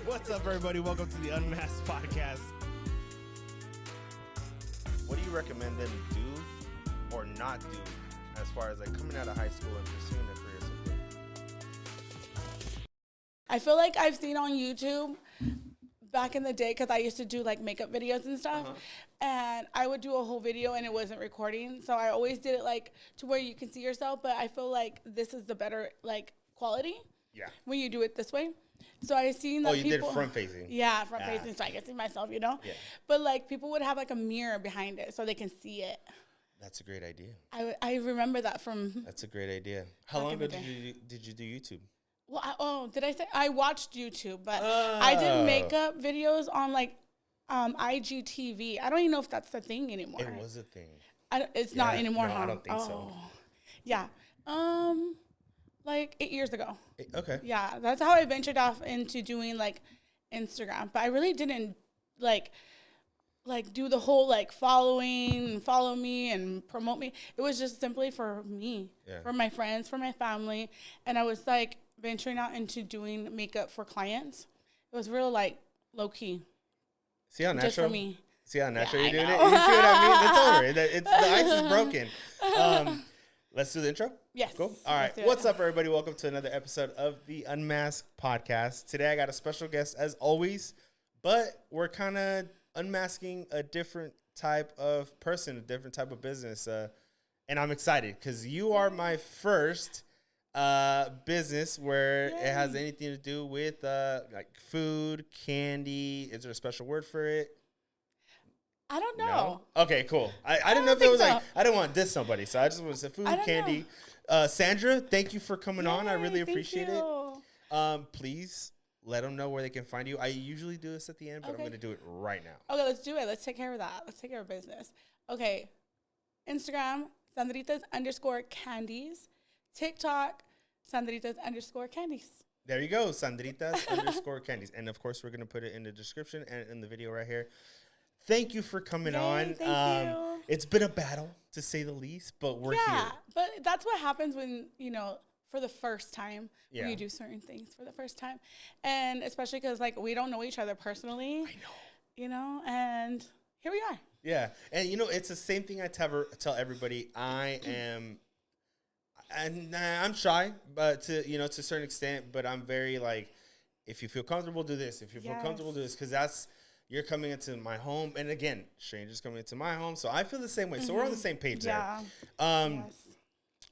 What's up, everybody? Welcome to the Unmasked podcast. What do you recommend them do or not do as far as like coming out of high school and pursuing a career someday? I feel like I've seen on YouTube back in the day, because I used to do like makeup videos and stuff, and I would do a whole video and it wasn't recording, so I always did it like to where you can see yourself, but I feel like this is the better like quality when you do it this way. So I seen that you did front facing. Yeah, front facing, so I can see myself, you know? Yeah. But like people would have like a mirror behind it so they can see it. That's a great idea. I remember that from... That's a great idea. How long ago did you do YouTube? Well, did I say I watched YouTube, but I did makeup videos on like IGTV. I don't even know if that's the thing anymore. It was a thing. It's not anymore. No, I don't think so. Yeah. Like 8 years ago. Okay. Yeah, that's how I ventured off into doing like Instagram, but I really didn't like do the whole like follow me and promote me. It was just simply for me, for my friends, for my family, and I was like venturing out into doing makeup for clients. It was real like low key. See how natural? Just for me. See how natural you're doing it? You see what I mean? It's over. The ice is broken. Let's do the intro? Yes. Cool. All right. What's up, everybody? Welcome to another episode of the Unmasked podcast. Today, I got a special guest, as always, but we're kind of unmasking a different type of person, a different type of business. And I'm excited because you are my first business where it has anything to do with like food, candy. Is there a special word for it? I don't know. No? Okay, cool. I didn't know if it was like, I didn't want to diss somebody, so I just want to say food, candy. Sandra, thank you for coming on. I really appreciate it. Please let them know where they can find you. I usually do this at the end, but I'm going to do it right now. Okay, let's do it. Let's take care of that. Let's take care of business. Okay, Instagram, Sandritas_candies. TikTok, Sandritas_candies. There you go, Sandritas_candies. And, of course, we're going to put it in the description and in the video right here. Thank you for coming on. Thank you. It's been a battle, to say the least, but we're here. Yeah, but that's what happens when, for the first time, when you do certain things for the first time. And especially because, like, we don't know each other personally. I know. And here we are. Yeah. And, it's the same thing I tell everybody. I'm shy, but to a certain extent, but I'm very, like, if you feel comfortable, do this. If you feel comfortable, do this. Because you're coming into my home. And again, strangers coming into my home. So I feel the same way. So we're on the same page there.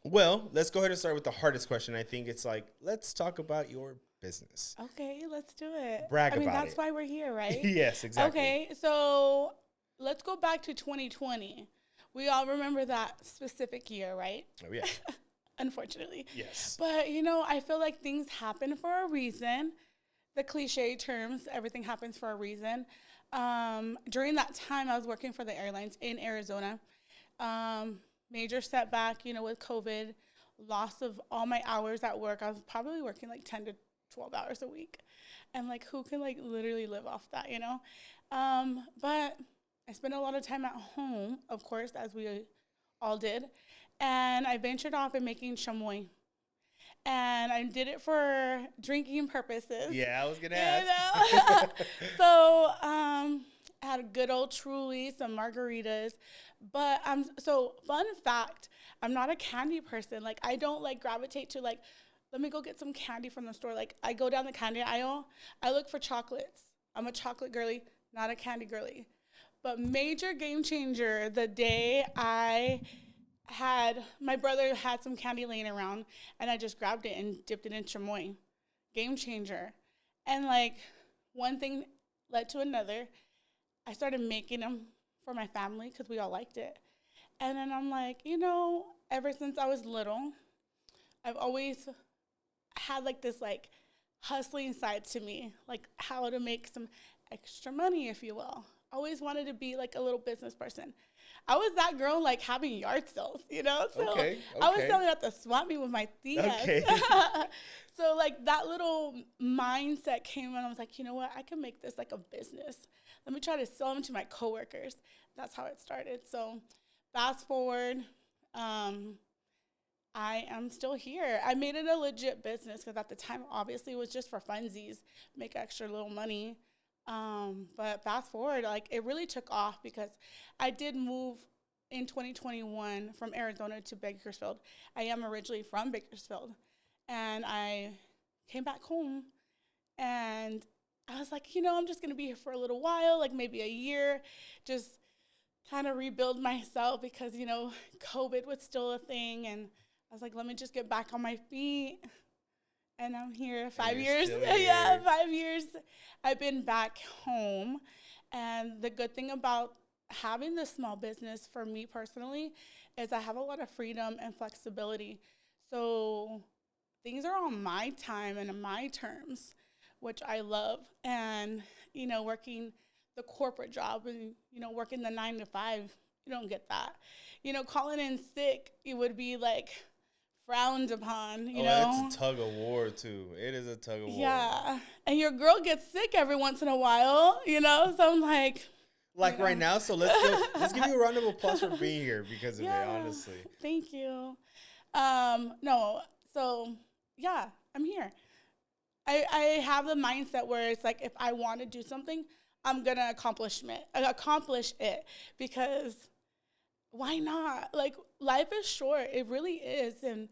Well, let's go ahead and start with the hardest question. I think it's like, let's talk about your business. Okay, let's do it. Brag about it. That's why we're here, right? Yes, exactly. Okay, so let's go back to 2020. We all remember that specific year, right? Oh, yeah. Unfortunately. Yes. But, I feel like things happen for a reason. The cliche terms, everything happens for a reason. During that time, I was working for the airlines in Arizona. Major setback, with COVID, loss of all my hours at work. I was probably working like 10 to 12 hours a week. And like, who can like literally live off that, But I spent a lot of time at home, of course, as we all did. And I ventured off in making chamoy. And I did it for drinking purposes. Yeah, I was going to ask. So I had a good old Truly, some margaritas. But fun fact, I'm not a candy person. Like, I don't like gravitate to like, let me go get some candy from the store. Like, I go down the candy aisle. I look for chocolates. I'm a chocolate girly, not a candy girly. But major game changer, the day my brother had some candy laying around, and I just grabbed it and dipped it in chamoy. Game changer. And like, one thing led to another. I started making them for my family because we all liked it. And then I'm like, ever since I was little, I've always had like this like hustling side to me, like how to make some extra money, if you will. Always wanted to be like a little business person. I was that girl like having yard sales, So okay. I was selling at the swap meet with my tias. Okay. So like that little mindset came and I was like, you know what? I can make this like a business. Let me try to sell them to my coworkers. That's how it started. So fast forward, I am still here. I made it a legit business because at the time, obviously, it was just for funsies, make extra little money. But fast forward, like it really took off because I did move in 2021 from Arizona to Bakersfield. I am originally from Bakersfield, and I came back home, and I was like, I'm just gonna be here for a little while, like maybe a year, just kind of rebuild myself because COVID was still a thing, and I was like, let me just get back on my feet. And I'm here 5 years. Yeah, 5 years. I've been back home. And the good thing about having this small business for me personally is I have a lot of freedom and flexibility. So things are on my time and on my terms, which I love. And, working the corporate job and, working the 9 to 5, you don't get that. Calling in sick, it would be like frowned upon, It's a tug of war too. It is a tug of war. Yeah. And your girl gets sick every once in a while, so I'm like right now, so let's give you a round of applause for being here because of it, honestly. Thank you. No, so yeah, I'm here. I have the mindset where it's like if I want to do something, I'm gonna accomplish it because why not? Like, life is short. It really is. And,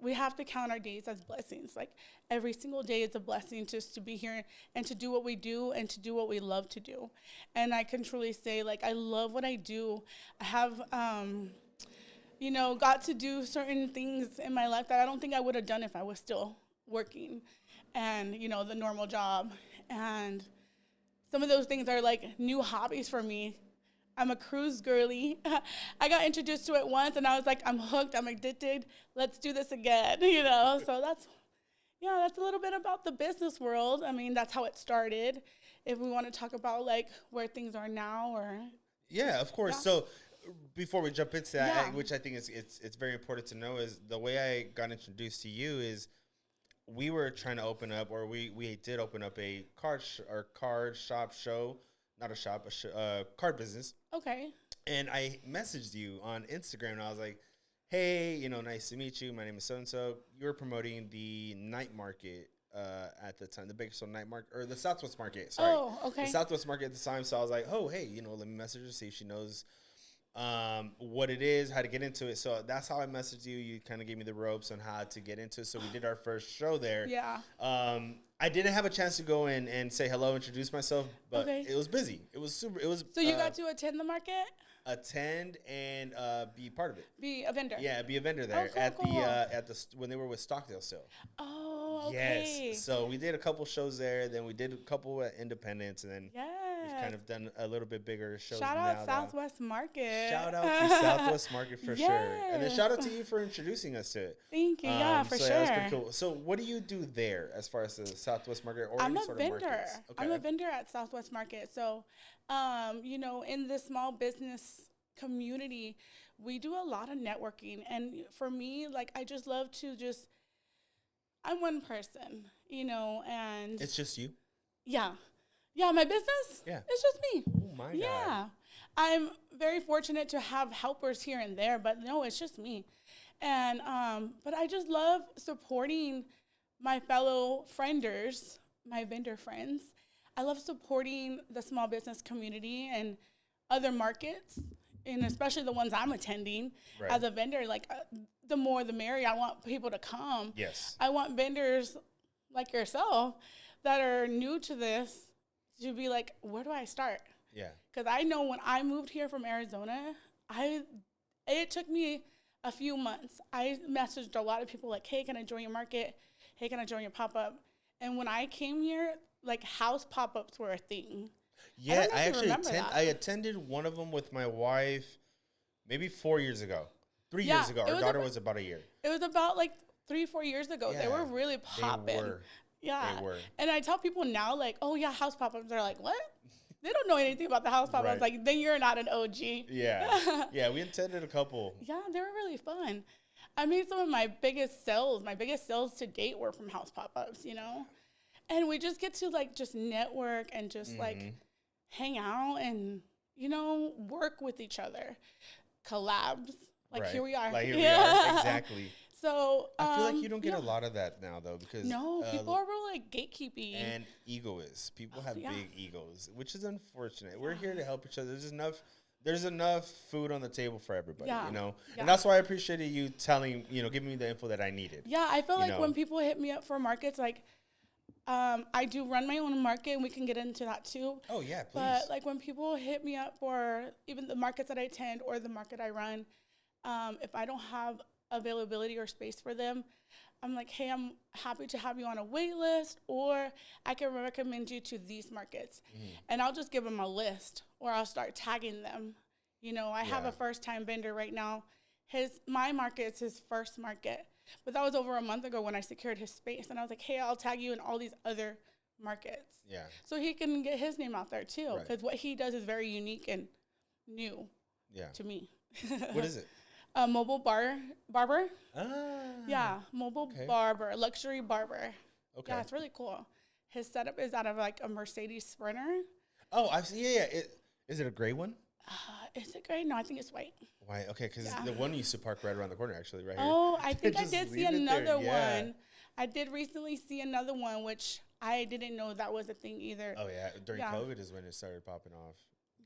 we have to count our days as blessings. Like, every single day is a blessing just to be here and to do what we do and to do what we love to do. And I can truly say, like, I love what I do. I have, got to do certain things in my life that I don't think I would have done if I was still working and, the normal job. And some of those things are, like, new hobbies for me. I'm a cruise girly. I got introduced to it once, and I was like, I'm hooked. I'm addicted. Let's do this again, So that's a little bit about the business world. I mean, that's how it started. If we want to talk about, like, where things are now or. Yeah, of course. Yeah. So before we jump into that, which I think it's very important to know, is the way I got introduced to you is we were trying to open up, or we did open up a card shop show. Not a shop, card business. Okay. And I messaged you on Instagram, and I was like, hey, nice to meet you. My name is so-and-so. You were promoting the night market at the time, the Bakersfield night market, or the Southwest market, sorry. Oh, okay. The Southwest market at the time. So I was like, oh, hey, let me message her, see if she knows what it is, how to get into it. So that's how I messaged you. You kind of gave me the ropes on how to get into it. So we did our first show there. Yeah. I didn't have a chance to go in and say hello, introduce myself, but it was busy. It was super. It was. So you got to attend the market? Attend and be part of it. Be a vendor. Yeah, be a vendor there at the when they were with Stockdale still. Oh, okay. Yes. So we did a couple shows there. Then we did a couple at Independence, and then we've kind of done a little bit bigger shows. Shout out Southwest Market. Shout out the Southwest Market for sure. And then shout out to you for introducing us to it. Thank you. Yeah, for sure. That's pretty cool. So what do you do there as far as the Southwest Market or any sort of markets? Okay. I'm a vendor at Southwest Market. So, in the small business community, we do a lot of networking. And for me, like, I just love to I'm one person, and. It's just you? Yeah. Yeah, my business? Yeah. It's just me. Oh, my God. Yeah. I'm very fortunate to have helpers here and there, but no, it's just me. And, but I just love supporting my fellow frienders, my vendor friends. I love supporting the small business community and other markets, and especially the ones I'm attending as a vendor. Like, the more the merrier. I want people to come. Yes. I want vendors like yourself that are new to this to be like, where do I start? Yeah. Because I know when I moved here from Arizona, it took me a few months. I messaged a lot of people like, hey, can I join your market? Hey, can I join your pop-up? And when I came here, like, house pop-ups were a thing. Yeah, I attended one of them with my wife maybe 4 years ago. 3 years ago. Our daughter was about a year. It was about like 3-4 years ago. Yeah, they were really popping. They were. Yeah. They were. And I tell people now, like, oh, yeah, house pop-ups. They're like, what? They don't know anything about the house pop-ups. Like, then you're not an OG. Yeah. Yeah, we attended a couple. Yeah, they were really fun. I made some of my biggest sales. My biggest sales to date were from house pop-ups, And we just get to, like, just network and just, like, hang out and, work with each other. Collabs. Like, right. here we are. Like, here we are. Exactly. So I feel like you don't get a lot of that now, though, because people are real like gatekeeping and egoists. People have big egos, which is unfortunate. We're here to help each other. There's enough food on the table for everybody, you know, and that's why I appreciated you telling, giving me the info that I needed. Yeah, I feel like when people hit me up for markets, like, I do run my own market, and we can get into that too. Oh yeah, please. But like when people hit me up for even the markets that I attend or the market I run, if I don't have availability or space for them, I'm like, hey, I'm happy to have you on a wait list, or I can recommend you to these markets. And I'll just give them a list, or I'll start tagging them. I have a first-time vendor right now. My market is his first market, but that was over a month ago when I secured his space. And I was like, hey, I'll tag you in all these other markets. Yeah. So he can get his name out there too, because what he does is very unique and new to me. What is it? A mobile barber. Ah. Yeah, mobile barber, luxury barber. Okay. Yeah, it's really cool. His setup is out of like a Mercedes Sprinter. Oh, I've seen. Yeah. Is it a gray one? Is it gray? No, I think it's white. White. Okay, because the one used to park right around the corner, actually, right here. Oh, I think I did see another one. I did recently see another one, which I didn't know that was a thing either. Oh yeah, during COVID is when it started popping off.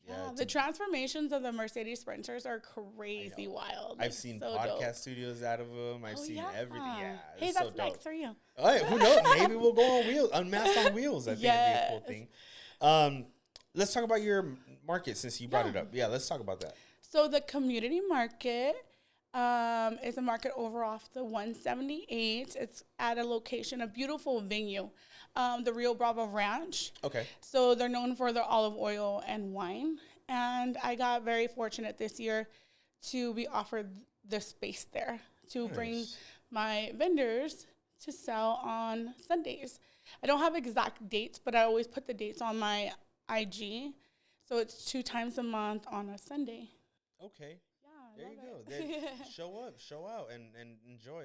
Yeah, the transformations of the Mercedes Sprinters are crazy wild. I've seen podcast studios out of them. I've seen everything. Yeah, hey, that's next for you. All right, who knows? Maybe we'll go on wheels, unmasked on wheels. I think it'd be a cool thing. Let's talk about your market since you brought it up. Yeah, let's talk about that. So the community market is a market over off the 178. It's at a location, a beautiful venue, the Rio Bravo Ranch. Okay. So they're known for their olive oil and wine. And I got very fortunate this year to be offered the space there to bring my vendors to sell on Sundays. I don't have exact dates, but I always put the dates on my IG. So it's 2 times a month on a Sunday. Okay. There you go. Then show out, and enjoy.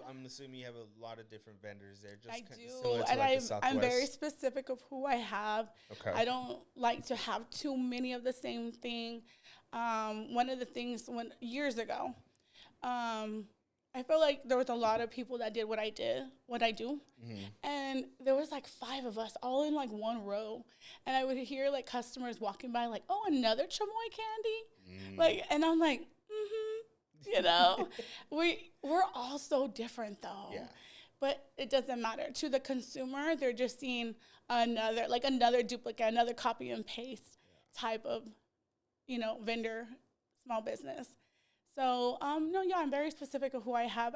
I'm assuming you have a lot of different vendors there. Just I do, and I'm very specific of who I have. Okay. I don't like to have too many of the same thing. One of the things years ago, I feel like there was a lot of people that did what I do, and there was like 5 of us all in like one row, and I would hear like customers walking by like, oh, another chamoy candy, like, and I'm like, we're all so different though, but it doesn't matter to the consumer. They're just seeing another duplicate, another copy and paste type of, vendor, small business. So, I'm very specific of who I have.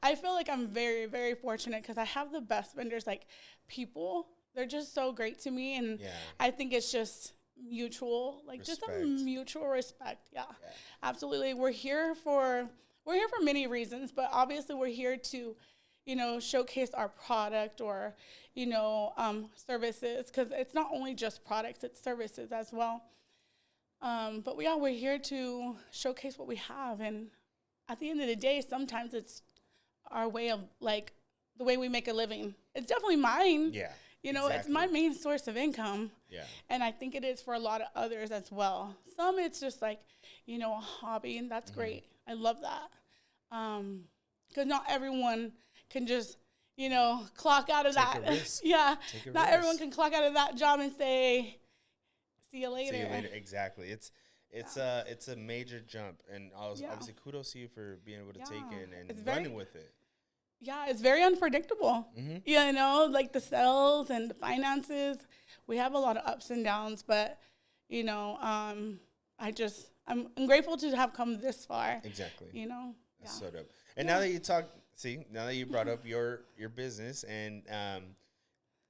I feel like I'm very, very fortunate because I have the best vendors, like people. They're just so great to me. And I think it's just mutual, like respect. Just a mutual respect. Yeah, absolutely. We're here for many reasons, but obviously we're here to, showcase our product or, services, because it's not only just products, it's services as well. But we're here to showcase what we have. And at the end of the day, sometimes it's our way of, like, the way we make a living. It's definitely mine. Yeah. It's my main source of income. Yeah. And I think it is for a lot of others as well. Some it's just like, a hobby, and that's great. I love that. Because not everyone can just, clock out of that. Yeah. Not everyone can clock out of that job and say, see you later. Exactly. It's a major jump, and obviously kudos to you for being able to take it and running with it. Yeah, it's very unpredictable. Like the sales and the finances. We have a lot of ups and downs, but I'm grateful to have come this far. Exactly. That's so dope. And now that you brought up your business and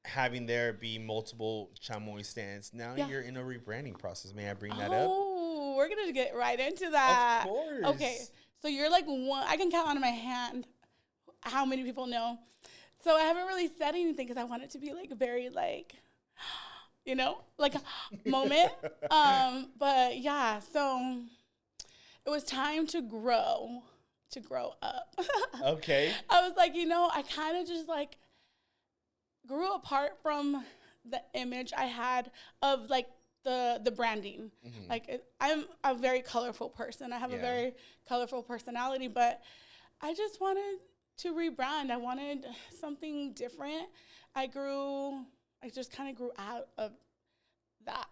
having there be multiple chamoy stands, now you're in a rebranding process. May I bring that up? Oh, we're going to get right into that. Of course. Okay, so you're like one, I can count on my hand how many people know. So I haven't really said anything because I want it to be like very like, like a moment. But yeah, so it was time to grow up. Okay. I was like, I kind of just like grew apart from the image I had of like the branding. Like I'm a very colorful person. I have a very colorful personality, but I just wanted to rebrand. I wanted something different. I just kind of grew out of that.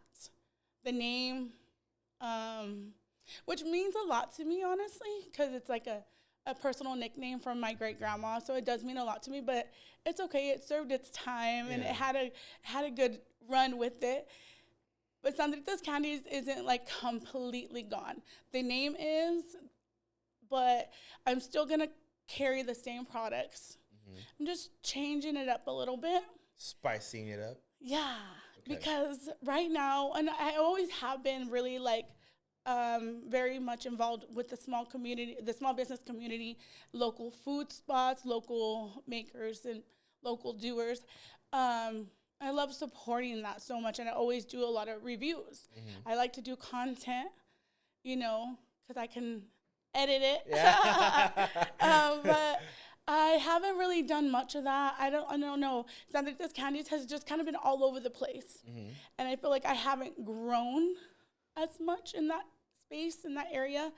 The name, which means a lot to me, honestly, because it's like a personal nickname from my great grandma. So it does mean a lot to me, but it's okay. It served its time and it had a good run with it. But Sandrita's Candies isn't like completely gone. The name is, but I'm still going to carry the same products. I'm just changing it up a little bit. Spicing it up? Yeah. Okay. Because right now, and I always have been really like very much involved with the small business community, local food spots, local makers, and local doers. I love supporting that so much, and I always do a lot of reviews. I like to do content, because I can edit it. Yeah. But I haven't really done much of that. I don't know. Sandrita's Candies has just kind of been all over the place. And I feel like I haven't grown as much in that space, in that area.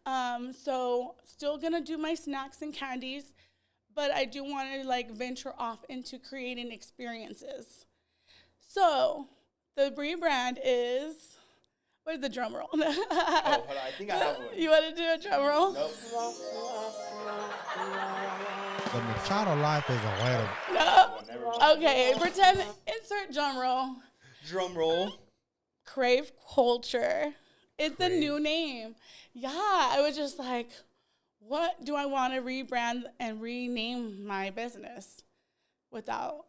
So still going to do my snacks and candies, but I do want to like venture off into creating experiences. So the rebrand is, where's the drum roll? Hold on, I think I have one. You want to do a drum roll? Nope. The Machado life is a way to... No. Okay, pretend, insert drum roll. Drum roll. Crave Culture. It's a new name. Yeah, I was just like, what do I want to rebrand and rename my business without,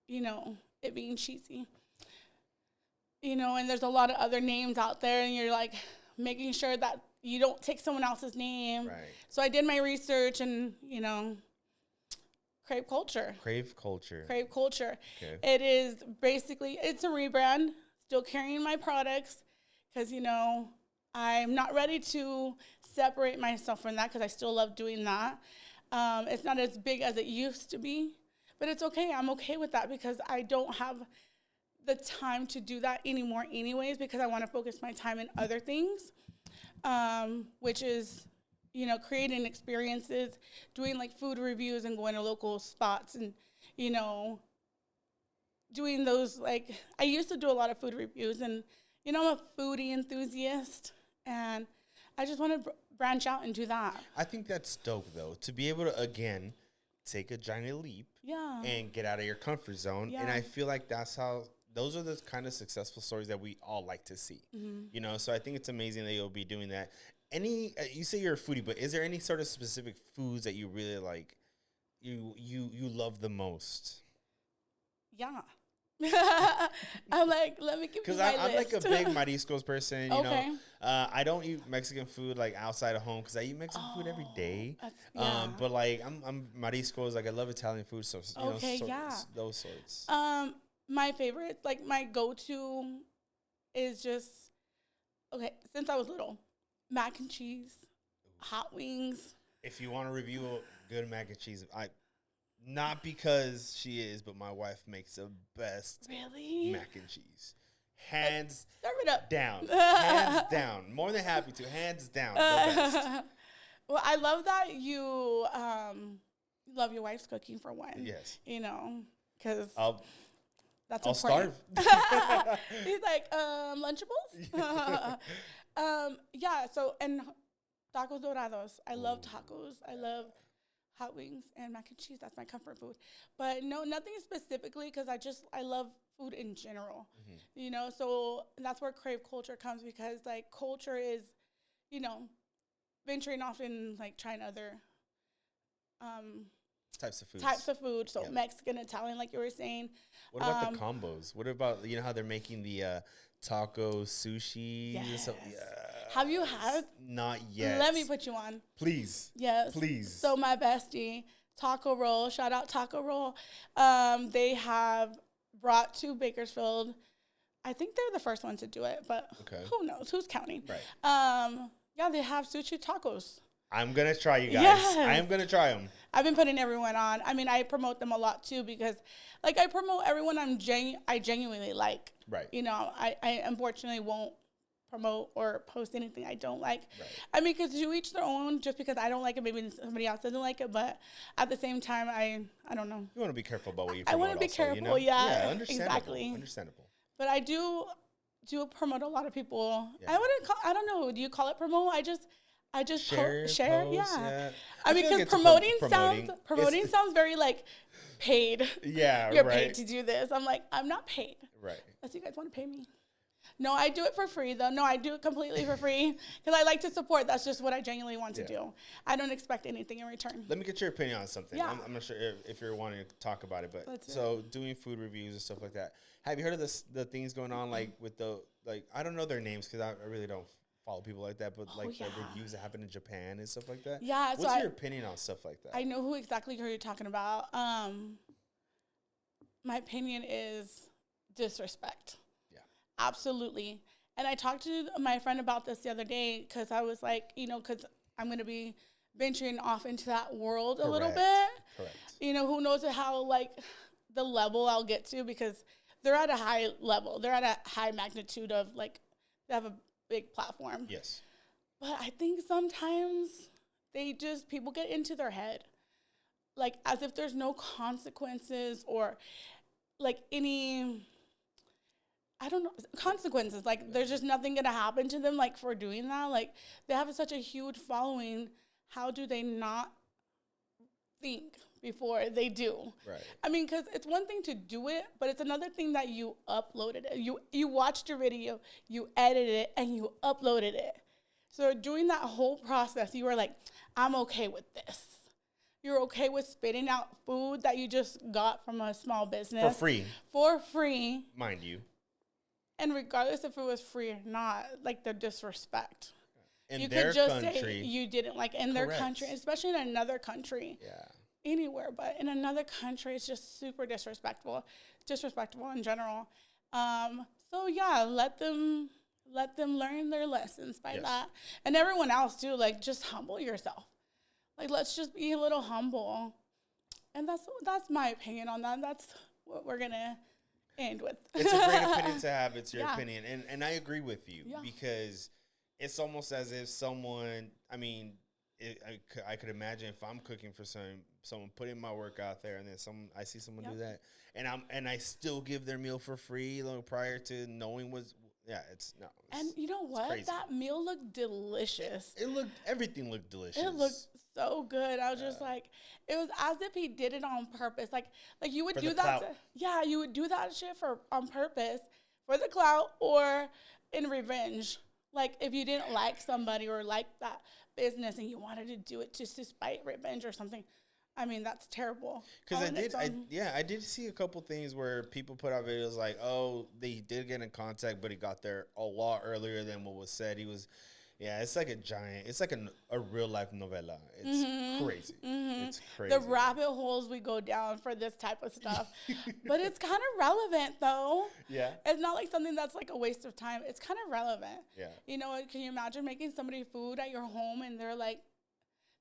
it being cheesy? And there's a lot of other names out there, and you're like making sure that you don't take someone else's name. Right. So I did my research and, Crave Culture. Crave Culture. Crave Culture. Okay. It is basically, it's a rebrand, still carrying my products, because, I'm not ready to separate myself from that because I still love doing that. It's not as big as it used to be, but it's okay. I'm okay with that because I don't have the time to do that anymore anyways, because I want to focus my time in other things, which is, creating experiences, doing like food reviews and going to local spots and, doing those, like, I used to do a lot of food reviews and, I'm a foodie enthusiast and I just want to branch out and do that. I think that's dope though, to be able to, again, take a giant leap and get out of your comfort zone. Yeah. And I feel like those are the kind of successful stories that we all like to see, so I think it's amazing that you'll be doing that. You say you're a foodie, but is there any sort of specific foods that you really like, you love the most? Yeah. I'm like, let me give you my list. Because I'm like a big mariscos person, I don't eat Mexican food like outside of home because I eat Mexican food every day. But like I'm mariscos, like I love Italian food, so those sorts. My favorite, like my go-to is just, since I was little, mac and cheese, hot wings. If you want to review a good mac and cheese, not because she is, but my wife makes the best mac and cheese. Hands Serve it up. down. Hands down. More than happy to. Hands down. The best. Well, I love that you love your wife's cooking for one. Yes. Because that's I'll important. starve. He's like, Lunchables? Yeah, so, and tacos dorados. I love tacos. I love hot wings and mac and cheese. That's my comfort food. But no, nothing specifically because I love food in general. So that's where Crave Culture comes because, like, culture is, venturing off and, like, trying other types of foods. So Mexican, Italian, like you were saying. What about the combos? What about, how they're making the taco sushi? Yes. Yes. Have you had? Not yet. Let me put you on. Please. Yes. Please. So my bestie, Taco Roll, shout out Taco Roll. They have brought to Bakersfield. I think they're the first ones to do it, but who knows? Who's counting? Right. Yeah, they have sushi tacos. I'm going to try you guys. Yes. I am going to try them. I've been putting everyone on. I mean, I promote them a lot too because, like, I promote everyone I genuinely like. Right. You know, I unfortunately won't promote or post anything I don't like. Right. I mean, because to each their own. Just because I don't like it, maybe somebody else doesn't like it. But at the same time, I don't know. You want to be careful about what you I promote. want to be also, careful. you know? Yeah. Understandable. Exactly. Understandable. But I do promote a lot of people. Yeah. I don't know. Do you call it promote? I just share. Post, yeah. I mean, feel because like promoting sounds very like paid. Yeah, You're right. paid to do this. I'm like, I'm not paid. Right. Unless you guys want to pay me. No, I do it for free though. No, I do it completely for free because I like to support. That's just what I genuinely want to do. I don't expect anything in return. Let me get your opinion on something. Yeah. I'm not sure if you're wanting to talk about it, but Let's doing food reviews and stuff like that. Have you heard of the things going on like with I don't know their names because I really don't follow people like that, but the reviews that happen in Japan and stuff like that. Yeah. What's your opinion on stuff like that? I know who you're talking about. My opinion is disrespect. Yeah. Absolutely. And I talked to my friend about this the other day because I was like, because I'm going to be venturing off into that world a little bit. Correct. Who knows how, the level I'll get to because they're at a high level. They're at a high magnitude of, they have a big platform. Yes. But I think sometimes people get into their head. As if there's no consequences or, any... I don't know, consequences. There's just nothing going to happen to them, for doing that. They have such a huge following. How do they not think before they do? Right. I mean, because it's one thing to do it, but it's another thing that you uploaded it. You watched your video, you edited it, and you uploaded it. So during that whole process, you were like, I'm okay with this. You're okay with spitting out food that you just got from a small business. For free. Mind you. And regardless if it was free or not, the disrespect. You could just say you didn't in their country, especially in another country. Yeah. Anywhere, but in another country, it's just super disrespectful in general. So yeah, let them learn their lessons by that, and everyone else too. Just humble yourself. Let's just be a little humble, and that's my opinion on that. That's what we're gonna end with. It's a great opinion to have. It's your opinion. And I agree with you because it's almost as if someone, I mean, I could imagine if I'm cooking for someone putting my work out there and then I see someone do that and I still give their meal for free prior to knowing and you know what? Crazy. That meal looked delicious. Everything looked delicious. It looked so good. I was just it was as if he did it on purpose. You would do that. You would do that shit on purpose for the clout or in revenge. If you didn't like somebody or like that business and you wanted to do it just to spite revenge or something. I mean, that's terrible. Because I did see a couple things where people put out videos they did get in contact, but he got there a lot earlier than what was said. It's like it's like a real life novella. It's crazy. Mm-hmm. It's crazy. The rabbit holes we go down for this type of stuff. But it's kind of relevant though. Yeah. It's not something that's a waste of time. It's kind of relevant. Yeah. Can you imagine making somebody food at your home and they're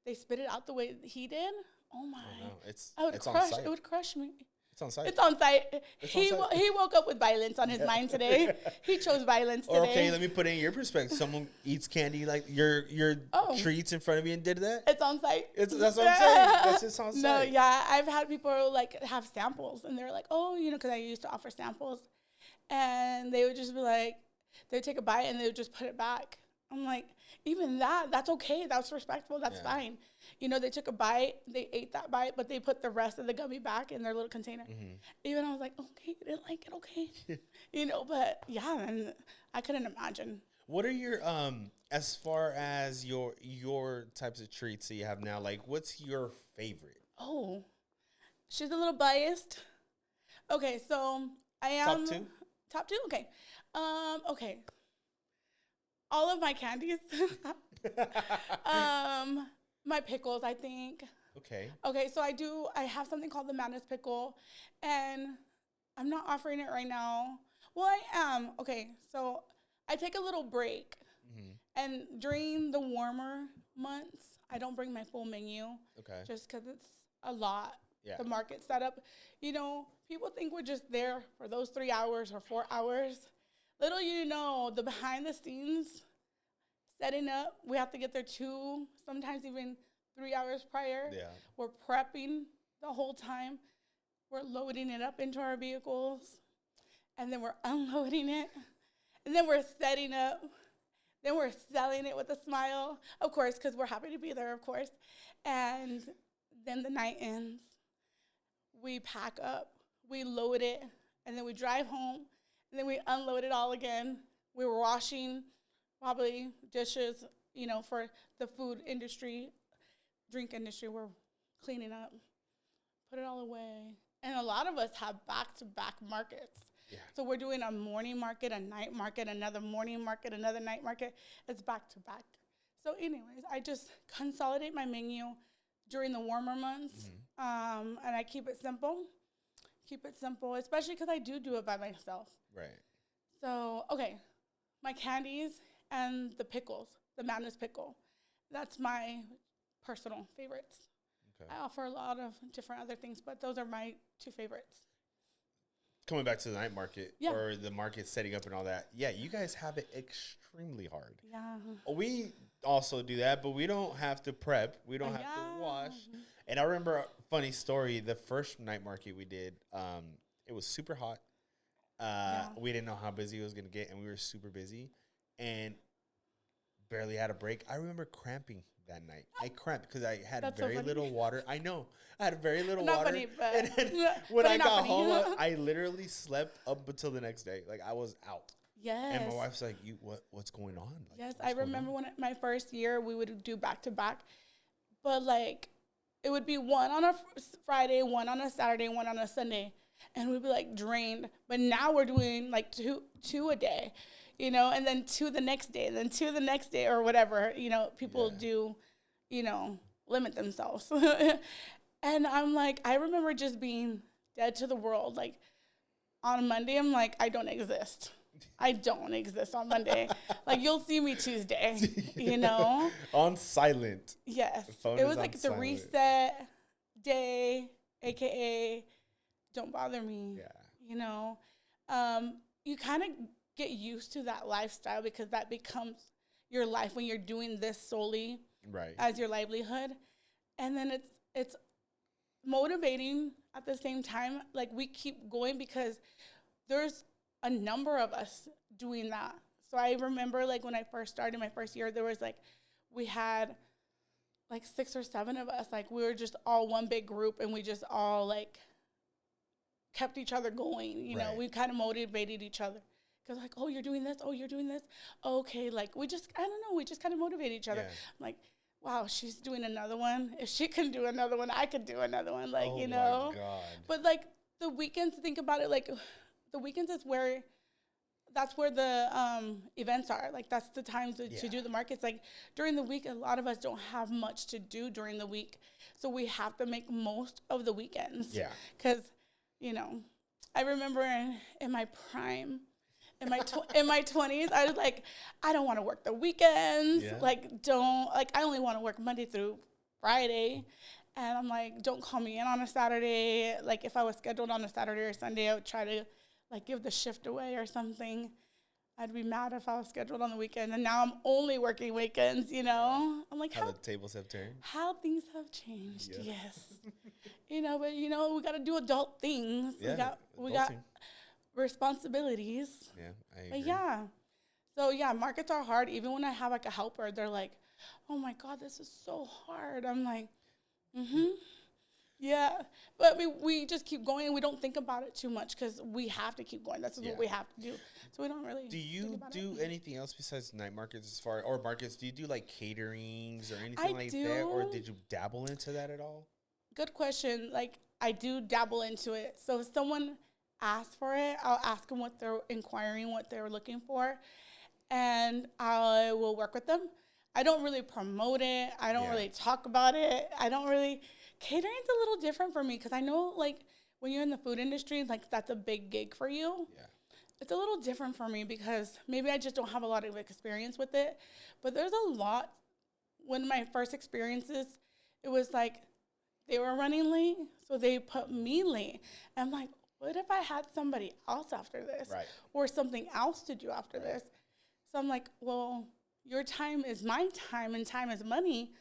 they spit it out the way he did? Oh my! Oh, no. It's crush. on site. It would crush me. It's on site. It's on site. He woke up with violence on his mind today. He chose violence today. Or okay, let me put it in your perspective. Someone eats candy your treats in front of you and did that. It's on site. That's what I'm saying. That's just on site. No, yeah, I've had people have samples and they're because I used to offer samples, and they would just be they would take a bite and they would just put it back. I'm even that's okay. That's respectful. That's fine. They took a bite, they ate that bite, but they put the rest of the gummy back in their little container. Mm-hmm. Even I was okay, you didn't like it, okay. But yeah, and I couldn't imagine. What are your as far as your types of treats that you have now? What's your favorite? Oh, she's a little biased. Okay, so I am top two. Okay, okay. All of my candies. My pickles, I think. Okay. Okay, so I have something called the Madness Pickle, and I'm not offering it right now. Well, I am. Okay, so I take a little break, and during the warmer months, I don't bring my full menu. Okay. Just because it's a lot. Yeah. The market setup. You know, people think we're just there for those 3 hours or 4 hours. Little you know, the behind the scenes setting up, we have to get there 2, sometimes even 3 hours prior. Yeah. We're prepping the whole time. We're loading it up into our vehicles. And then we're unloading it. And then we're setting up. Then we're selling it with a smile, of course, because we're happy to be there, of course. And then the night ends. We pack up, we load it, and then we drive home, and then we unload it all again. We were washing probably dishes, you know, for the food industry, drink industry. We're cleaning up, put it all away. And a lot of us have back-to-back markets. Yeah. So we're doing a morning market, a night market, another morning market, another night market. It's back-to-back. So anyways, I just consolidate my menu during the warmer months, and I keep it simple. Especially because I do it by myself. Right. So, okay, my candies and the pickles, the Madness pickle. That's my personal favorites. Okay. I offer a lot of different other things, but those are my 2 favorites. Coming back to the night market or the market setting up and all that. Yeah, you guys have it extremely hard. Yeah. We also do that, but we don't have to prep. We don't have to wash. And I remember a funny story. The first night market we did, it was super hot. We didn't know how busy it was going to get, and we were super busy and barely had a break. I remember cramping that night. I cramped because I had very little water. I know. I had very little water. Funny, but and then when I got home, I literally slept up until the next day. Like, I was out. Yes. And my wife's like, what's going on? Like, yes, I remember when my first year, we would do back-to-back. But, like, it would be one on a Friday, one on a Saturday, one on a Sunday. And we'd be, like, drained. But now we're doing, like, two a day, you know, and then 2 the next day, and then 2 the next day or whatever. You know, people do, you know, limit themselves. And I'm like, I remember just being dead to the world. Like, on Monday, I'm like, I don't exist. I don't exist on Monday. Like, you'll see me Tuesday, you know? On silent. Yes. It was like the reset day, a.k.a. don't bother me. Yeah. You know? You kind of get used to that lifestyle because that becomes your life when you're doing this solely as your livelihood. And then it's motivating at the same time. Like, we keep going because there's a number of us doing that. So I remember, like, when I first started my first year, there was, like, we had, like, 6 or 7 of us. Like, we were just all one big group, and we just all, like, kept each other going. You know, we kind of motivated each other. Because, like, oh, you're doing this. Oh, you're doing this. Okay, like, we just kind of motivate each other. Yeah. I'm like, wow, she's doing another one. If she can do another one, I could do another one. Like, you know. Oh, my God. But, like, the weekends, think about it, like, the weekends is that's where the events are. Like, that's the times to do the markets. Like, during the week, a lot of us don't have much to do during the week. So we have to make most of the weekends. Yeah. Because, you know, I remember in my prime, in my 20s, I was like, I don't want to work the weekends. Yeah. Like, I only want to work Monday through Friday. And I'm like, don't call me in on a Saturday. Like, if I was scheduled on a Saturday or Sunday, I would try to, like, give the shift away or something. I'd be mad if I was scheduled on the weekend. And now I'm only working weekends, you know? I'm like, how the tables have turned. How things have changed, yes. You know, but, you know, we got to do adult things. Yeah, we got responsibilities. Yeah, I agree. But yeah. So, yeah, markets are hard. Even when I have, like, a helper, they're like, oh, my God, this is so hard. I'm like, yeah, but we just keep going, and we don't think about it too much because we have to keep going. That's what we have to do. So we don't really. Do you do anything else besides night markets or markets? Do you do, like, caterings or anything like that, or did you dabble into that at all? Good question. Like, I do dabble into it. So if someone asks for it, I'll ask them what they're inquiring, what they're looking for, and I will work with them. I don't really promote it. I don't really talk about it. Catering's a little different for me because I know, like, when you're in the food industry, like, that's a big gig for you. Yeah. It's a little different for me because maybe I just don't have a lot of experience with it. But there's a lot one of my first experiences, it was like they were running late, so they put me late. And I'm like, what if I had somebody else after this? Right. Or something else to do after this? So I'm like, well, your time is my time, and time is money.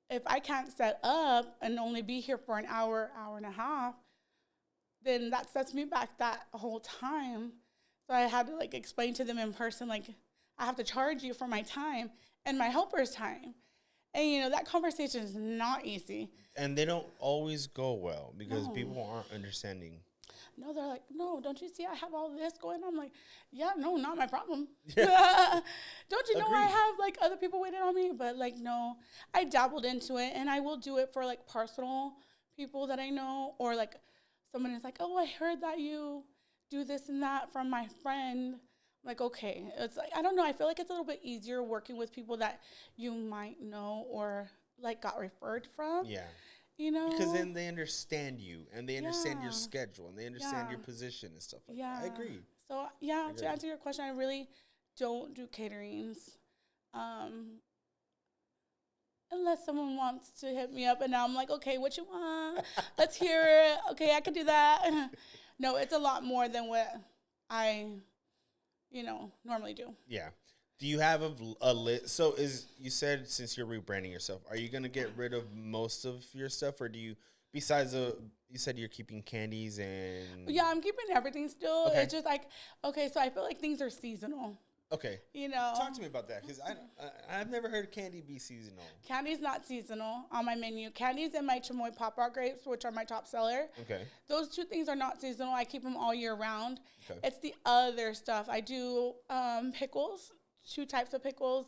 If I can't set up and only be here for an hour, hour and a half, then that sets me back that whole time. So I had to like explain to them in person, like, I have to charge you for my time and my helper's time. And, you know, that conversation is not easy. And they don't always go well because people aren't understanding. No, they're like, no, don't you see I have all this going on? I'm like, yeah, no, not my problem. Yeah. Don't you know I have, like, other people waiting on me? But, like, no, I dabbled into it, and I will do it for, like, personal people that I know. Or, like, someone is like, oh, I heard that you do this and that from my friend. I'm like, okay. It's like, I don't know. I feel like it's a little bit easier working with people that you might know or, like, got referred from. Yeah. You know? Because then they understand you, and they understand your schedule, and they understand your position and stuff like that. I agree. So, to answer your question, I really don't do caterings. Unless someone wants to hit me up, and now I'm like, okay, what you want? Let's hear it. Okay, I can do that. No, it's a lot more than what I, normally do. Yeah. Do you have a list? So you said since you're rebranding yourself, are you going to get rid of most of your stuff, or do you, besides you said you're keeping candies and... Yeah, I'm keeping everything still. Okay. It's just like, okay, so I feel like things are seasonal. Okay. Talk to me about that, because I've never heard candy be seasonal. Candy's not seasonal on my menu. Candy's and my chamoy pop rock grapes, which are my top seller. Okay. Those two things are not seasonal. I keep them all year round. Okay. It's the other stuff. I do pickles, 2 types of pickles,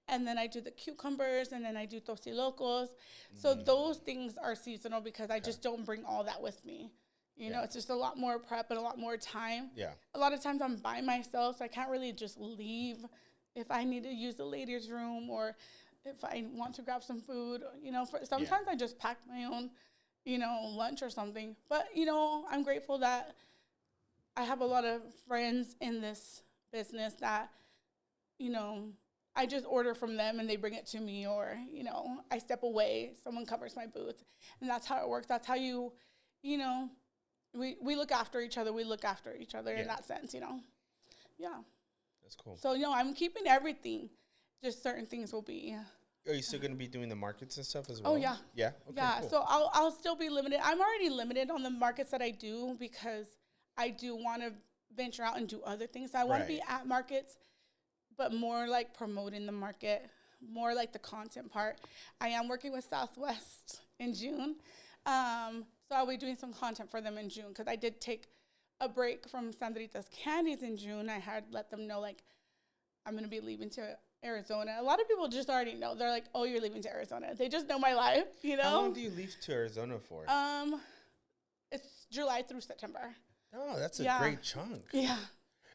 and then I do the cucumbers, and then I do tostilocos. So those things are seasonal because I just don't bring all that with me. You know, it's just a lot more prep and a lot more time. Yeah. A lot of times I'm by myself, so I can't really just leave if I need to use the ladies' room or if I want to grab some food. Sometimes I just pack my own, lunch or something. But, I'm grateful that I have a lot of friends in this business that, I just order from them and they bring it to me, or, I step away, someone covers my booth. And that's how it works. That's how we look after each other. We look after each other in that sense, Yeah. That's cool. So, I'm keeping everything. Just certain things will be. Are you still going to be doing the markets and stuff as well? Oh, yeah. Yeah? Okay, yeah, cool. So I'll still be limited. I'm already limited on the markets that I do because I do want to venture out and do other things. I want to be at markets, but more like promoting the market, more like the content part. I am working with Southwest in June. So I'll be doing some content for them in June because I did take a break from Sandrita's Candies in June. I had let them know, like, I'm going to be leaving to Arizona. A lot of people just already know. They're like, oh, you're leaving to Arizona. They just know my life, How long do you leave to Arizona for? It's July through September. Oh, that's a great chunk. Yeah.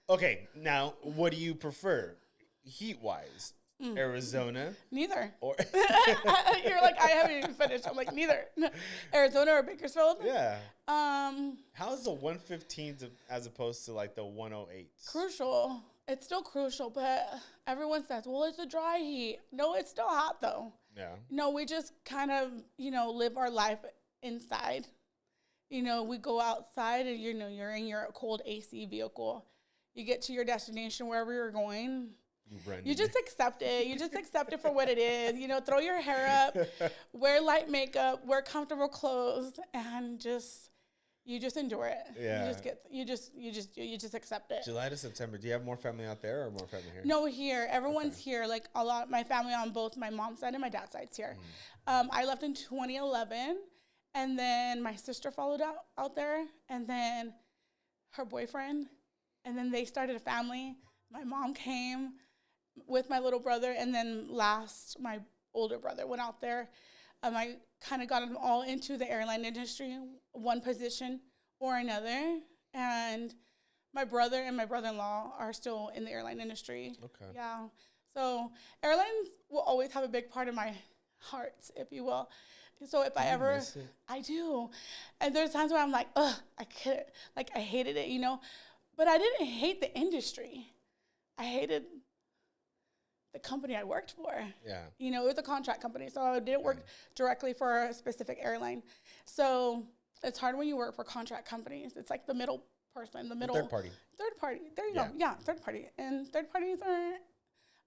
Okay, now, what do you prefer, heat-wise? Arizona? Neither. Or You're like, I haven't even finished. I'm like, neither. Arizona or Bakersfield? Yeah. How's the 115 as opposed to like the 108? Crucial. It's still crucial, but everyone says, well, it's a dry heat. No, it's still hot though. Yeah. No, we just kind of, live our life inside. We go outside and, you're in your cold AC vehicle. You get to your destination, wherever you're going. You just accept it. You just accept it for what it is. Throw your hair up, wear light makeup, wear comfortable clothes, and you just endure it. Yeah. You just accept it. July to September. Do you have more family out there or more family here? No, here. Everyone's here. Like a lot. My family on both my mom's side and my dad's side's here. I left in 2011, and then my sister followed out there, and then her boyfriend, and then they started a family. My mom came with my little brother, and then last, my older brother went out there. I kind of got them all into the airline industry, one position or another. And my brother and my brother-in-law are still in the airline industry. Okay. Yeah. So airlines will always have a big part of my heart, if you will. So if I do. And there's times where I'm like, ugh, I couldn't, like I hated it, But I didn't hate the industry. I hated the company I worked for. Yeah. You know, it was a contract company, so I didn't work directly for a specific airline. So it's hard when you work for contract companies. It's like the middle person, the middle. Third party. Third party. There you go. Yeah, third party. And third parties are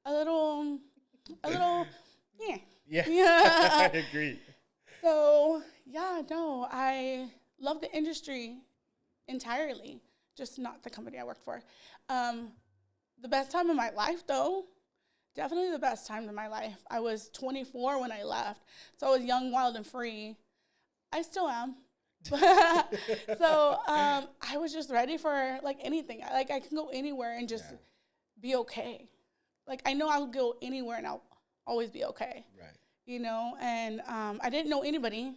a little, yeah. Yeah. Yeah. I agree. So, yeah, no, I love the industry entirely, just not the company I worked for. The best time of my life, though, definitely the best time of my life. I was 24 when I left, so I was young, wild, and free. I still am. So I was just ready for, like, anything. Like, I can go anywhere and just be okay. Like, I know I'll go anywhere and I'll always be okay. Right. You know, and I didn't know anybody.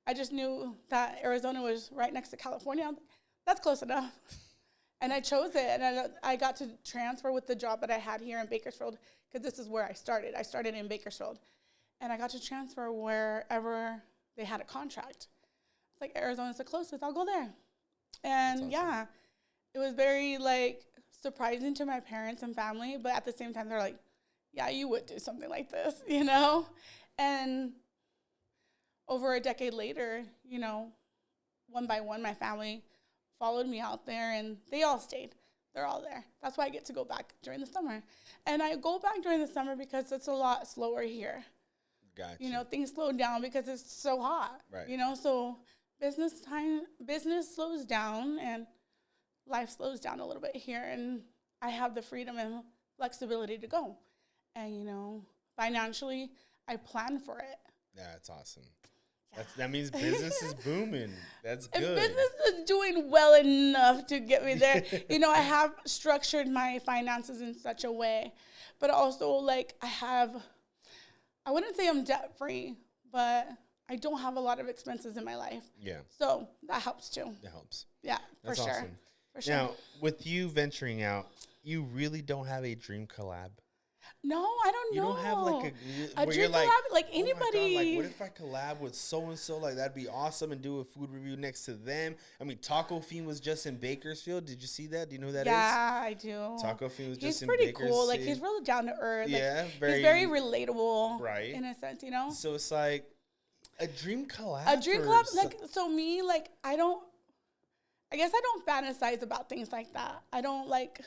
I just knew that Arizona was right next to California. That's close enough. And I chose it, and I got to transfer with the job that I had here in Bakersfield, because this is where I started. I started in Bakersfield, and I got to transfer wherever they had a contract. It's like, Arizona's the closest, I'll go there. And awesome. It was very, like, surprising to my parents and family, but at the same time, they're like, yeah, you would do something like this, you know? And over a decade later, you know, one by one, my family followed me out there, and they all stayed. They're all there. That's why I get to go back during the summer. And I go back during the summer because it's a lot slower here. Gotcha. You know, things slow down because it's so hot. Right. You know, so business slows down, and life slows down a little bit here, and I have the freedom and flexibility to go. And, you know, financially, I plan for it. Yeah, that's awesome. That means business is booming. That's good. And business is doing well enough to get me there. You know, I have structured my finances in such a way, but also, like, I wouldn't say I'm debt free, but I don't have a lot of expenses in my life. Yeah. So that helps too. That helps. Yeah, that's for awesome. Sure. For sure. Now, with you venturing out, you really don't have a dream collab? No, I don't know. You don't have like a dream collab, like anybody. Oh my God, like, what if I collab with so and so? Like, that'd be awesome, and do a food review next to them. I mean, Taco Fiend was just in Bakersfield. Did you see that? Do you know who that is? Yeah, I do. Taco Fiend was just in He's Bakersfield. pretty cool. Like, he's really down to earth. Yeah, like, he's very relatable. Right. In a sense, you know. So it's like a dream collab. A dream collab, like, so me, like, I guess I don't fantasize about things like that. I don't like.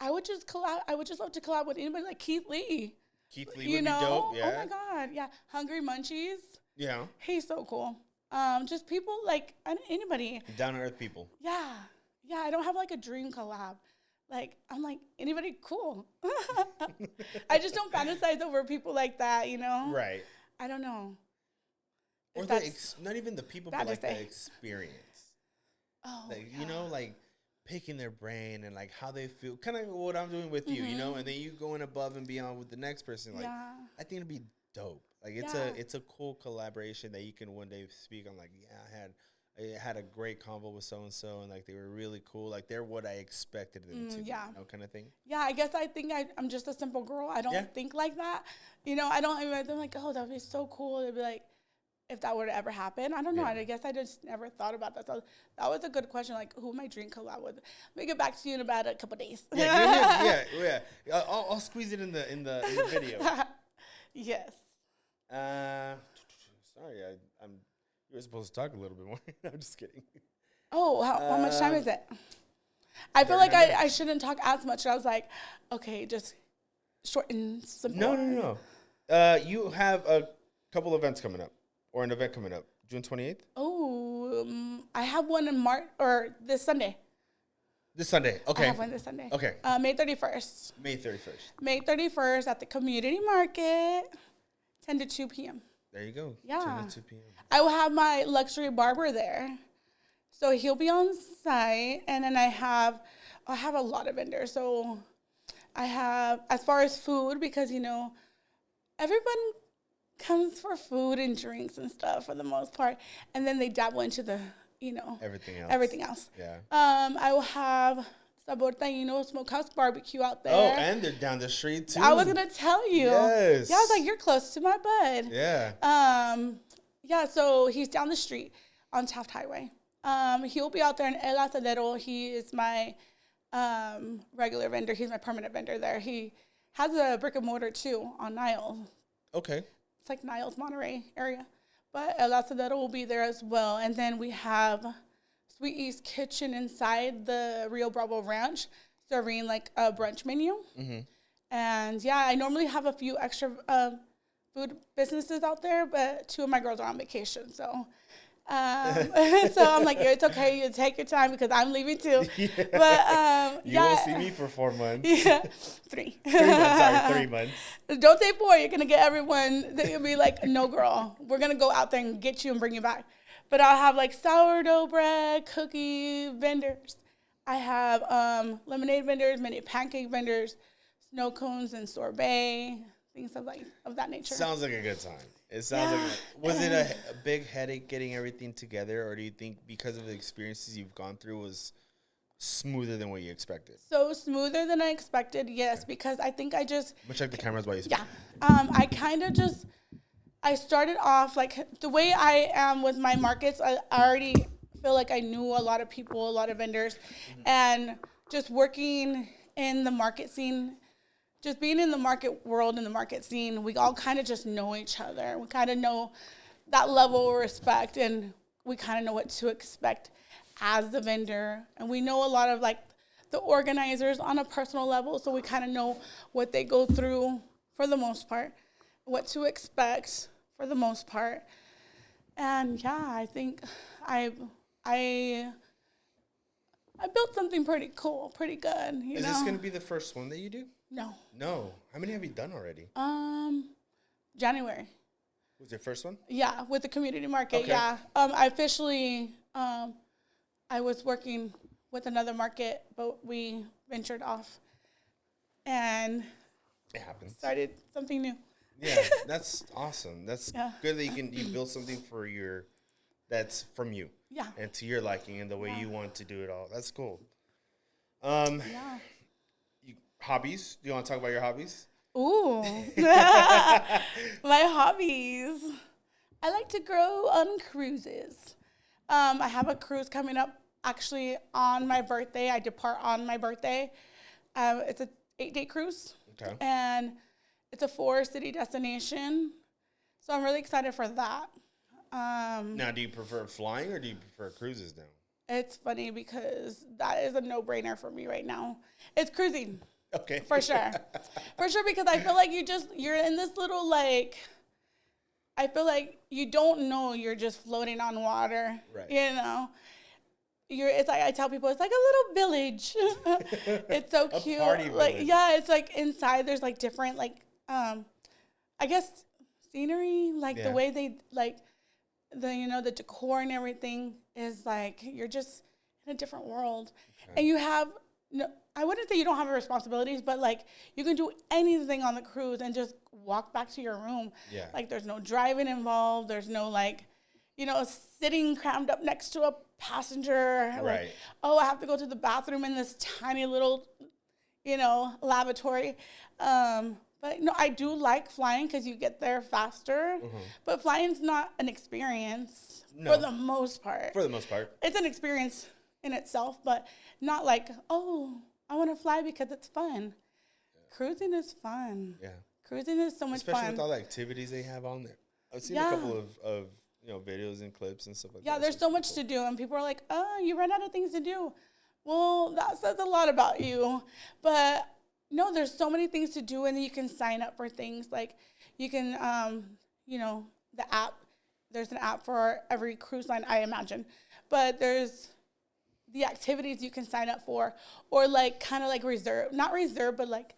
I would just love to collab with anybody, like Keith Lee. Keith Lee would be dope, yeah. Oh my God, yeah. Hungry Munchies. Yeah. He's so cool. Just people, like, anybody. Down to earth people. Yeah. Yeah, I don't have, like, a dream collab. Like, I'm like, anybody cool. I just don't fantasize over people like that, you know? Right. I don't know. Or not even the people, but like the experience. Oh, like, you know, like picking their brain and like how they feel. Kind of what I'm doing with you, you know? And then you going above and beyond with the next person. Like, I think it'd be dope. Like, it's a cool collaboration that you can one day speak on. Like, I had a great convo with so-and-so, and like they were really cool. Like, they're what I expected them to be, you know, kind of thing. Yeah, I guess I think I'm just a simple girl. I don't think like that. You know, I'm like, oh, that would be so cool. It'd be like, if that were to ever happen. I don't know. I guess I just never thought about that. So that was a good question. Like, who my dream collab with? Let me get back to you in about a couple days. Yeah. I'll squeeze it in the video. Yes. Sorry, you were supposed to talk a little bit more. I'm just kidding. Oh, how much time is it? I feel like I shouldn't talk as much. I was like, okay, just short and simple. No. You have a couple events coming up, or an event coming up, June 28th? Oh, I have one in March, or this Sunday. This Sunday, okay. I have one this Sunday. Okay. May 31st. May 31st. May 31st at the community market, 10 to 2 p.m. There you go. Yeah. 10 to 2 p.m. I will have my luxury barber there. So he'll be on site, and then I'll have a lot of vendors. So I have, as far as food, because, you know, everyone comes for food and drinks and stuff for the most part, and then they dabble into the, you know, everything else. Yeah. I will have Sabor Taino Smokehouse Barbecue out there. Oh, and they're down the street too. I was gonna tell you. Yes. Yeah, I was like, you're close to my bud. Yeah. Yeah. So he's down the street on Taft Highway. He'll be out there in El Asadero. He is my regular vendor. He's my permanent vendor there. He has a brick and mortar too on Niles. Okay. It's like Niles, Monterey area. But El Asadero will be there as well. And then we have Sweet East Kitchen inside the Rio Bravo Ranch serving like a brunch menu. Mm-hmm. And yeah, I normally have a few extra food businesses out there, but 2 of my girls are on vacation. So so I'm like, it's okay, you take your time because I'm leaving too. Yeah. But you won't see me for 4 months. Yeah, 3. 3 months, sorry, 3 months. Don't say 4. You're gonna get everyone. They'll be like, no, girl, we're gonna go out there and get you and bring you back. But I'll have like sourdough bread, cookie vendors. I have lemonade vendors, mini pancake vendors, snow cones and sorbet, things of that nature. Sounds like a good time. It sounds like. Was it a big headache getting everything together, or do you think because of the experiences you've gone through was smoother than what you expected? So smoother than I expected, yes, because I think I just. I'm gonna check the cameras while you speak. Yeah, I kind of just. I started off like the way I am with my markets. I already feel like I knew a lot of people, a lot of vendors, and just working in the market scene. Just being in the market world and the market scene, we all kind of just know each other. We kind of know that level of respect, and we kind of know what to expect as the vendor. And we know a lot of like the organizers on a personal level, so we kind of know what they go through for the most part, what to expect for the most part. And yeah, I think I built something pretty cool, pretty good. Is this going to be the first one that you do? No. How many have you done already? January. Was your first one? Yeah, with the community market. Okay. Yeah. I officially, I was working with another market, but we ventured off and it happens. Started something new. Yeah, that's awesome. That's good that you build something that's from you. Yeah. And to your liking and the way you want to do it all. That's cool. Hobbies? Do you want to talk about your hobbies? Ooh. My hobbies. I like to go on cruises. I have a cruise coming up actually on my birthday. I depart on my birthday. It's an 8-day cruise. Okay. And it's a 4-city destination. So I'm really excited for that. Now, do you prefer flying or do you prefer cruises now? It's funny because that is a no-brainer for me right now. It's cruising. Okay. For sure. For sure, because I feel like you're in this little, like, I feel like you don't know you're just floating on water. Right. You know? It's like, I tell people, it's like a little village. It's so cute. Party like, village. yeah, it's like inside there's like different, like, I guess scenery, like the way they, like, the decor and everything is like, you're just in a different world. Okay. And you have, I wouldn't say you don't have responsibilities, but like you can do anything on the cruise and just walk back to your room. Yeah. Like there's no driving involved. There's no like, sitting crammed up next to a passenger. Right. Like, oh, I have to go to the bathroom in this tiny little, lavatory. But no, I do like flying because you get there faster. Mm-hmm. But flying's not an experience for the most part. For the most part. It's an experience in itself, but not like, oh, I want to fly because it's fun. Yeah. Cruising is fun. Yeah. Cruising is so much fun. Especially with all the activities they have on there. I've seen a couple of videos and clips and stuff like that. Yeah, there's so much to do, and people are like, oh, you run out of things to do. Well, that says a lot about you. But no, there's so many things to do, and you can sign up for things. Like you can, the app, there's an app for every cruise line, I imagine. But there's the activities you can sign up for, or like kind of like not reserve, but like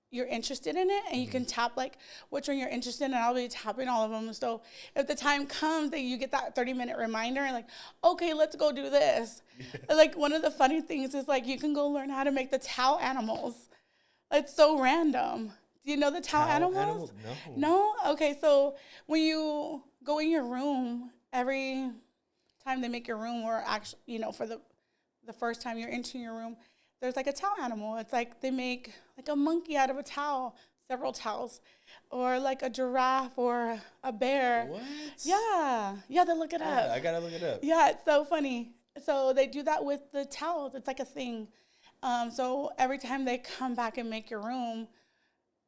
you're interested in it, and you can tap like which one you're interested in, and I'll be tapping all of them. So if the time comes that you get that 30-minute reminder and like, okay, let's go do this. Yeah. Like one of the funny things is like you can go learn how to make the towel animals. It's so random. Do you know the towel animals? No? Okay, so when you go in your room, every time they make your room, or actually, for the first time you're entering your room, there's like a towel animal. It's like they make like a monkey out of a towel, several towels, or like a giraffe or a bear. What? Yeah. Yeah, they look it up. I gotta look it up. Yeah, it's so funny. So they do that with the towels. It's like a thing. So every time they come back and make your room,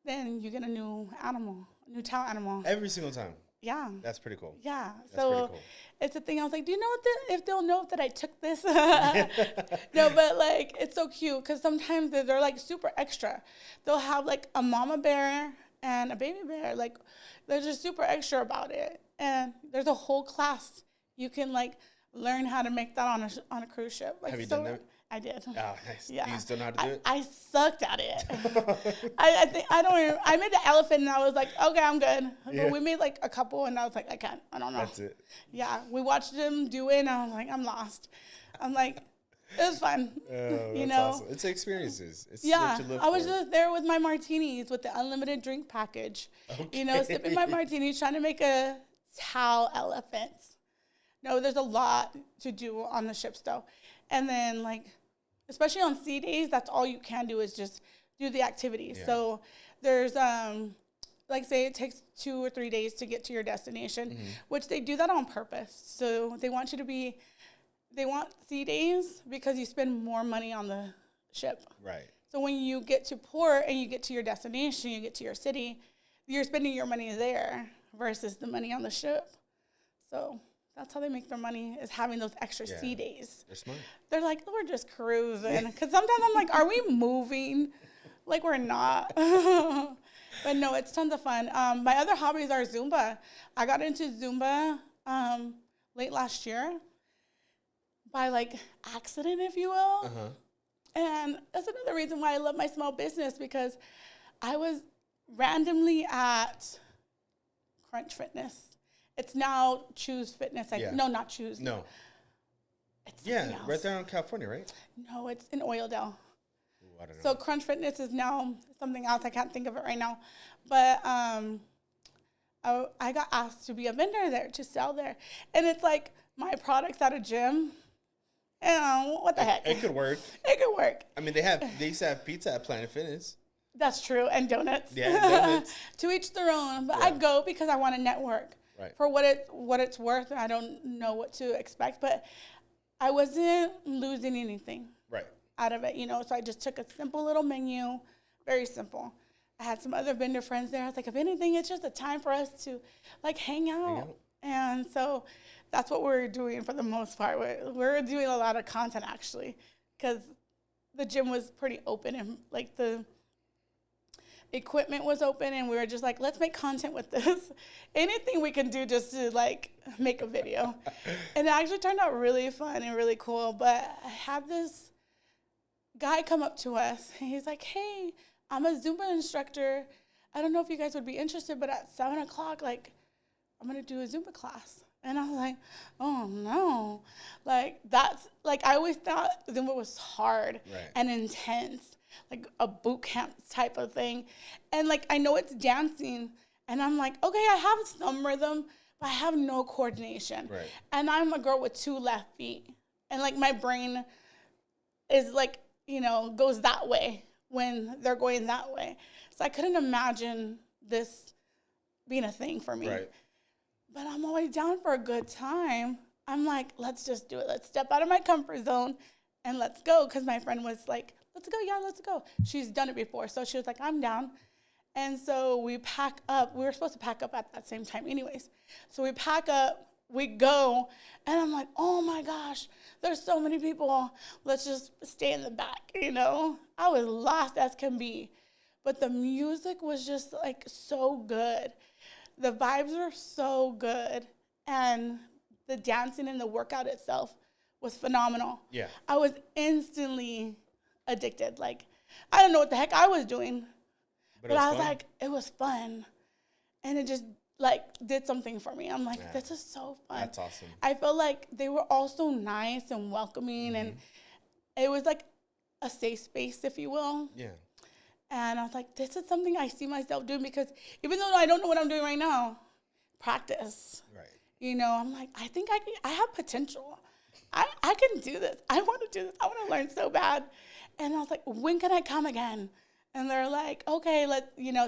then you get a new animal, new talent animal. Every single time. Yeah. That's pretty cool. Yeah. That's so pretty cool. it's a thing. I was like, do you know if they'll know that I took this? No, but like, it's so cute because sometimes they're like super extra. They'll have like a mama bear and a baby bear. Like, they're just super extra about it. And there's a whole class. You can like learn how to make that on a cruise ship. Like, have you done that? I did. Oh, nice. Yeah. Do you still know how to do it? I sucked at it. I think I don't even, I made the elephant and I was like, okay, I'm good. Yeah. But we made like a couple and I was like, I don't know. That's it. Yeah. We watched them do it and I was like, I'm lost. I'm like, it was fun. That's awesome. It's experiences. It's Yeah. what you live I was for. just there with my martinis with the unlimited drink package. Okay. You know, sipping my martinis, trying to make a towel elephant. No, there's a lot to do on the ships though. And then like, especially on sea days, that's all you can do is just do the activities. Yeah. So there's, like say it takes 2 or 3 days to get to your destination, which they do that on purpose. So they want sea days because you spend more money on the ship. Right. So when you get to port and you get to your destination, you get to your city, you're spending your money there versus the money on the ship. So that's how they make their money, is having those extra sea days. They're smart. They're like, we're just cruising. Because sometimes I'm like, are we moving? Like, we're not. But no, it's tons of fun. My other hobbies are Zumba. I got into Zumba late last year by, like, accident, if you will. Uh-huh. And that's another reason why I love my small business, because I was randomly at Crunch Fitness. It's now Choose Fitness. No, not Choose. No. It's something else. Right there in California, right? No, it's in Oildale. Ooh, I don't know. So Crunch Fitness is now something else. I can't think of it right now. But I got asked to be a vendor there, to sell there. And it's like my products at a gym. And what the heck? It could work. It could work. I mean, they used to have pizza at Planet Fitness. That's true. And donuts. Yeah, donuts. To each their own. But Yeah. I go because I want to network. Right. For what it's worth. I don't know what to expect. But I wasn't losing anything. Right. Out of it, you know. So I just took a simple little menu, very simple. I had some other vendor friends there. I was like, if anything, it's just a time for us to like hang out. And so that's what we're doing for the most part. We're doing a lot of content actually, because the gym was pretty open and like the equipment was open, and we were just like, let's make content with this. Anything we can do just to like make a video. And it actually turned out really fun and really cool. But I had this guy come up to us and he's like, hey, I'm a Zumba instructor. I don't know if you guys would be interested, but at 7:00, like, I'm going to do a Zumba class. And I was like, oh no. Like, that's, like, I always thought Zumba was hard and intense, like a boot camp type of thing. And like, I know it's dancing, and I'm like, okay, I have some rhythm, but I have no coordination. Right. And I'm a girl with 2 left feet. And like, my brain is like, you know, goes that way when they're going that way. So I couldn't imagine this being a thing for me. Right. But I'm always down for a good time. I'm like, let's just do it. Let's step out of my comfort zone and let's go. Because my friend was like, let's go. Yeah, let's go. She's done it before. So she was like, I'm down. And so we pack up. We were supposed to pack up at that same time anyways. So we pack up. We go, and I'm like, oh my gosh, there's so many people. Let's just stay in the back, you know? I was lost as can be. But the music was just like so good. The vibes were so good. And the dancing and the workout itself was phenomenal. Yeah. I was instantly addicted. Like, I don't know what the heck I was doing. But I was like, it was fun. And it just like did something for me. I'm like, this is so fun. That's awesome. I felt like they were all so nice and welcoming, and it was like a safe space, if you will. Yeah. And I was like, this is something I see myself doing, because even though I don't know what I'm doing right now, practice. Right. You know, I'm like, I think I have potential. I can do this. I want to do this. I want to learn so bad. And I was like, when can I come again? And they're like, okay,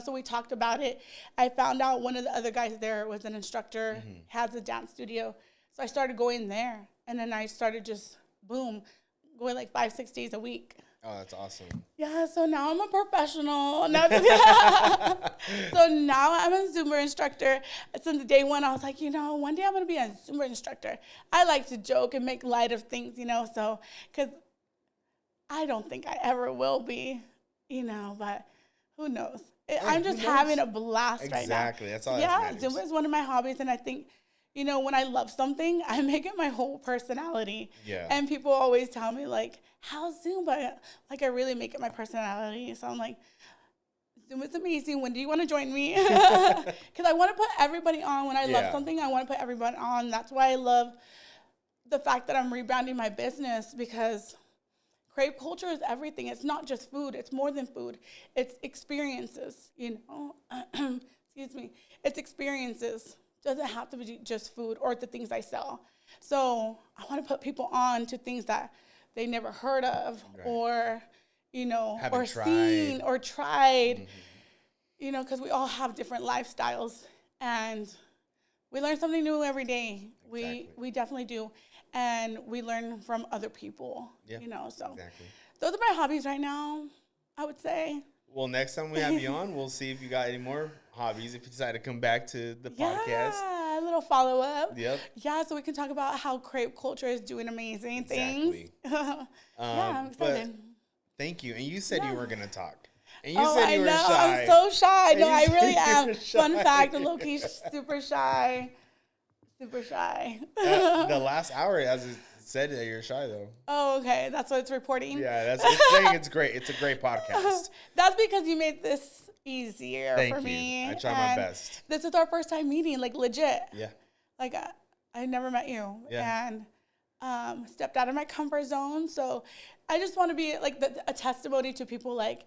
so we talked about it. I found out one of the other guys there was an instructor, has a dance studio. So I started going there. And then I started just, boom, going like 5-6 days a week. Oh, that's awesome. Yeah, so now I'm a professional. So now I'm a Zumba instructor. Since day one, I was like, one day I'm going to be a Zumba instructor. I like to joke and make light of things, so because I don't think I ever will be, but who knows? I'm just having a blast right now. Exactly. That's all that matters. Zumba is one of my hobbies, and I think, when I love something, I make it my whole personality. Yeah. And people always tell me, like, how's Zumba? Like, I really make it my personality. So I'm like, Zumba's amazing. When do you want to join me? Because I want to put everybody on. When I love something, I want to put everybody on. That's why I love the fact that I'm rebranding my business, because Crave culture is everything. It's not just food. It's more than food. It's experiences, Excuse me. It's experiences. Doesn't have to be just food or the things I sell. So I want to put people on to things that they never heard of, or, or seen or tried, because we all have different lifestyles, and we learn something new every day. Exactly. We definitely do. And we learn from other people, so exactly. Those are my hobbies right now, I would say. Well, next time we have you on, we'll see if you got any more hobbies, if you decide to come back to the podcast. Yeah, a little follow-up. Yep. Yeah, so we can talk about how Crave culture is doing amazing things. I'm excited. Thank you. And you said you were going to talk. And you said you were shy. I'm so shy. No, I really am. Shy. Fun fact, low-key super shy. Super shy. The last hour, as it said that you're shy, though. Oh, okay. That's what it's reporting. Yeah, it's saying it's great. It's a great podcast. That's because you made this easier for me. Thank you. I try my best. This is our first time meeting, like legit. Yeah. Like I never met you. Yeah. And stepped out of my comfort zone. So I just want to be like a testimony to people, like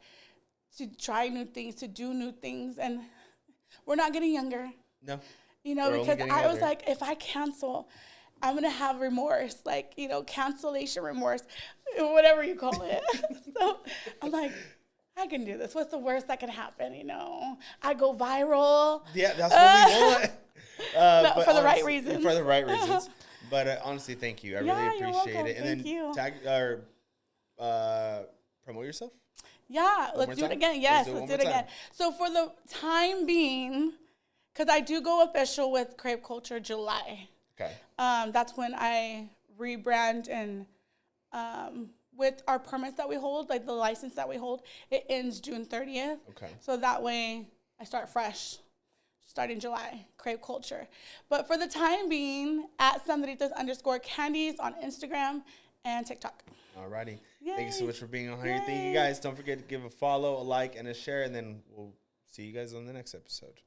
to try new things, to do new things. And we're not getting younger. No. Because I was like, if I cancel, I'm going to have remorse, like, cancellation remorse, whatever you call it. So I'm like, I can do this. What's the worst that can happen? I go viral. Yeah, that's what we want. But for the right reasons. For the right reasons. But honestly, thank you. I really appreciate it. And thank you. Tag or promote yourself. Yeah, let's do it again. Yes, let's do it again. So for the time being, because I do go official with Crave Culture July. Okay. That's when I rebrand, and with our permits that we hold, like the license that we hold, it ends June 30th. Okay. So that way I start fresh, starting July, Crave Culture. But for the time being, at Sandritas_candies on Instagram and TikTok. Alrighty. Yay. Thank you so much for being on here. Thank you guys. Don't forget to give a follow, a like, and a share, and then we'll see you guys on the next episode.